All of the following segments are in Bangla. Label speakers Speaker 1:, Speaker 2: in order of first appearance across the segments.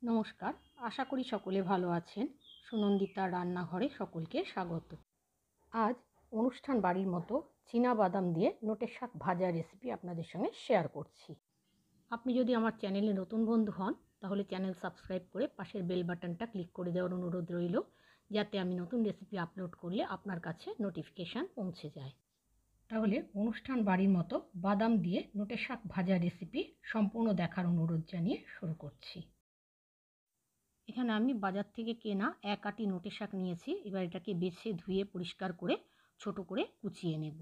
Speaker 1: নমস্কার, আশা করি সকলে ভালো আছেন। সুনন্দিতা রান্নাঘরে সকলকে স্বাগত। আজ অনুষ্ঠান বাড়ির মতো চীনা বাদাম দিয়ে নোটের শাক ভাজা রেসিপি আপনাদের সঙ্গে শেয়ার করছি। আপনি যদি আমার চ্যানেলে নতুন বন্ধু হন তাহলে চ্যানেল সাবস্ক্রাইব করে পাশের বেল বাটনটা ক্লিক করে দেওয়ার অনুরোধ রইল, যাতে আমি নতুন রেসিপি আপলোড করলে আপনার কাছে নোটিফিকেশান পৌঁছে যায়। তাহলে অনুষ্ঠান বাড়ির মতো বাদাম দিয়ে নোটের শাক ভাজা রেসিপি সম্পূর্ণ দেখার অনুরোধ জানিয়ে শুরু করছি। এখানে আমি বাজার থেকে কেনা 1 আঁটি নোটের শাক নিয়েছি। এবার এটাকে বেছে ধুয়ে পরিষ্কার করে ছোট করে কুচিয়ে নেব।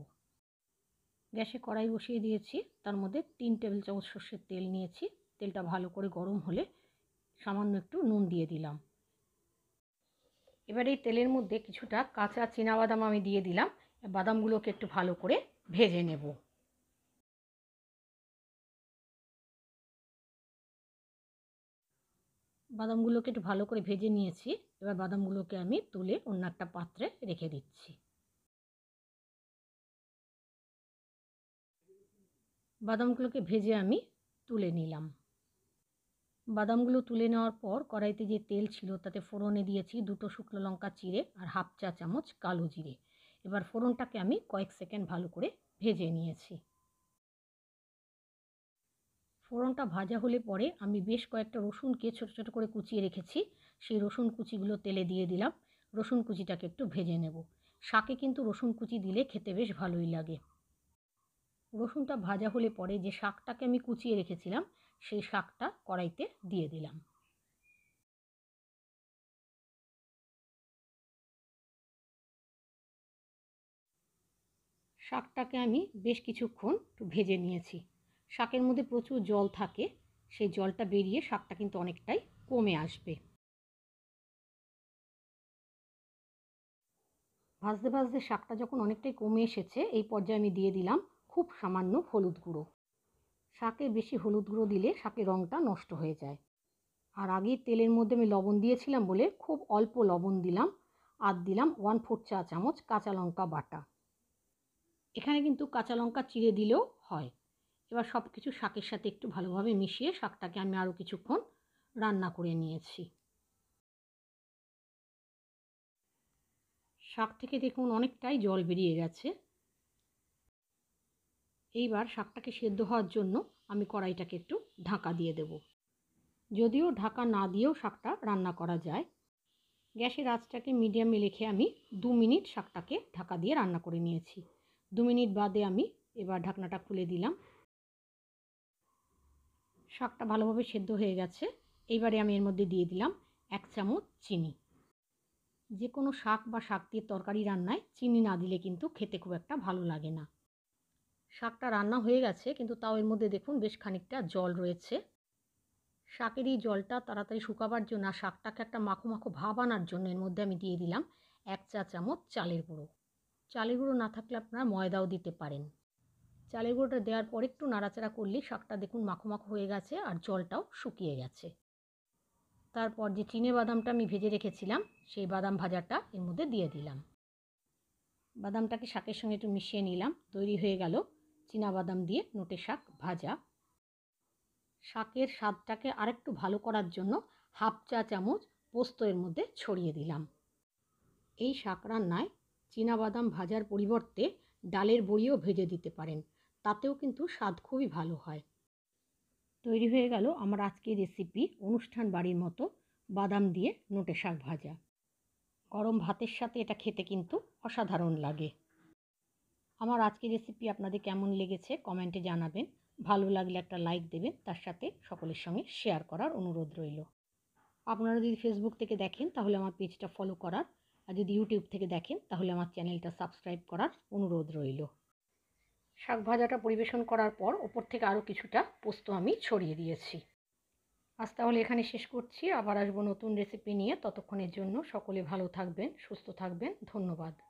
Speaker 1: গ্যাসে কড়াই বসিয়ে দিয়েছি, তার মধ্যে 3 টেবিল চামচ সর্ষের তেল নিয়েছি। তেলটা ভালো করে গরম হলে সামান্য একটু নুন দিয়ে দিলাম। এবার এই তেলের মধ্যে কিছুটা কাঁচা চীনাবাদাম আমি দিয়ে দিলাম। বাদামগুলোকে একটু ভালো করে ভেজে নেব। বাদামগুলোকে একটু ভালো করে ভেজে নিয়েছি। এবার বাদামগুলোকে আমি তুলে অন্য একটা পাত্রে রেখে দিচ্ছি। বাদামগুলোকে ভেজে আমি তুলে নিলাম। বাদামগুলো তুলে নেওয়ার পর কড়াইতে যে তেল ছিল তাতে ফোড়নে দিয়েছি 2টো শুকনো লঙ্কা চিড়ে আর 1/2 চা চামচ কালো জিরে। এবার ফোড়নটাকে আমি কয়েক সেকেন্ড ভালো করে ভেজে নিয়েছি। ফোড়নটা ভাজা হলে পরে আমি বেশ কয়েকটা রসুনকে ছোট ছোট করে কুচিয়ে রেখেছি, সেই রসুন কুচিগুলো তেলে দিয়ে দিলাম। রসুন কুচিটাকে একটু ভেজে নেব। শাকে কিন্তু রসুন কুচি দিলে খেতে বেশ ভালোই লাগে। রসুনটা ভাজা হলে পরে যে শাকটাকে আমি কুচিয়ে রেখেছিলাম সেই শাকটা কড়াইতে দিয়ে দিলাম। শাকটাকে আমি বেশ কিছুক্ষণ একটু ভেজে নিয়েছি। শাকের মধ্যে প্রচুর জল থাকে, সেই জলটা বেরিয়ে শাকটা কিন্তু অনেকটাই কমে আসবে। ভাজতে ভাজতে শাকটা যখন অনেকটাই কমে এসেছে এই পর্যায়ে আমি দিয়ে দিলাম খুব সামান্য হলুদ গুঁড়ো। শাকে বেশি হলুদ গুঁড়ো দিলে শাকের রঙটা নষ্ট হয়ে যায়। আর আগে তেলের মধ্যে আমি লবণ দিয়েছিলাম বলে খুব অল্প লবণ দিলাম। আর দিলাম 1/4 চা চামচ কাঁচা লঙ্কা বাটা। এখানে কিন্তু কাঁচা লঙ্কা চিড়ে দিলেও হয়। এবার সব কিছু শাকের সাথে একটু ভালোভাবে মিশিয়ে শাকটাকে আমি আরও কিছুক্ষণ রান্না করে নিয়েছি। শাক থেকে দেখুন অনেকটাই জল বেরিয়ে গেছে। এইবার শাকটাকে সেদ্ধ হওয়ার জন্য আমি কড়াইটাকে একটু ঢাকা দিয়ে দেব। যদিও ঢাকা না দিয়েও শাকটা রান্না করা যায়। গ্যাসের আঁচটাকে মিডিয়ামে রেখে আমি 2 মিনিট শাকটাকে ঢাকা দিয়ে রান্না করে নিয়েছি। 2 মিনিট বাদে আমি এবার ঢাকনাটা খুলে দিলাম। শাকটা ভালোভাবে সেদ্ধ হয়ে গেছে। এইবারে আমি এর মধ্যে দিয়ে দিলাম 1 চামচ চিনি। যে কোনো শাক বা শাক দিয়ে তরকারি রান্নায় চিনি না দিলে কিন্তু খেতে খুব একটা ভালো লাগে না। শাকটা রান্না হয়ে গেছে, কিন্তু তাও এর মধ্যে দেখুন বেশ খানিকটা জল রয়েছে। শাকের এই জলটা তাড়াতাড়ি শুকাবার জন্য আর শাকটাকে একটা মাখো মাখো ভাব আনার জন্য এর মধ্যে আমি দিয়ে দিলাম 1 চা চামচ চালের গুঁড়ো। চালের গুঁড়ো না থাকলে আপনারা ময়দাও দিতে পারেন। চালের গুঁড়োটা দেওয়ার পর একটু নাড়াচাড়া করলেই শাকটা দেখুন মাখো মাখো হয়ে গেছে আর জলটাও শুকিয়ে গেছে। তারপর যে চিনে বাদামটা আমি ভেজে রেখেছিলাম সেই বাদাম ভাজাটা এর মধ্যে দিয়ে দিলাম। বাদামটাকে শাকের সঙ্গে একটু মিশিয়ে নিলাম। তৈরি হয়ে গেল চীনাবাদাম দিয়ে নোটে শাক ভাজা। শাকের স্বাদটাকে আরেকটু ভালো করার জন্য 1/2 চা চামচ পোস্ত এর মধ্যে ছড়িয়ে দিলাম। এই শাক রান্নায় চীনাবাদাম ভাজার পরিবর্তে ডালের বড়িও ভেজে দিতে পারেন, তাতেও কিন্তু স্বাদ খুবই ভালো হয়। তৈরি হয়ে গেল আমার আজকের রেসিপি অনুষ্ঠান বাড়ির মতো বাদাম দিয়ে নোটে শাক ভাজা। গরম ভাতের সাথে এটা খেতে কিন্তু অসাধারণ লাগে। আমার আজকের রেসিপি আপনাদের কেমন লেগেছে কমেন্টে জানাবেন। ভালো লাগলে একটা লাইক দেবেন, তার সাথে সকলের সঙ্গে শেয়ার করার অনুরোধ রইল। আপনারা যদি ফেসবুক থেকে দেখেন তাহলে আমার পেজটা ফলো করার, আর যদি ইউটিউব থেকে দেখেন তাহলে আমার চ্যানেলটা সাবস্ক্রাইব করার অনুরোধ রইল। শাক ভাজাটা পরিবেশন করার পর ওপর থেকে আরও কিছুটা পোস্ত আমি ছড়িয়ে দিয়েছি। আজ তাহলে এখানে শেষ করছি। আবার আসবো নতুন রেসিপি নিয়ে। ততক্ষণের জন্য সকলে ভালো থাকবেন, সুস্থ থাকবেন। ধন্যবাদ।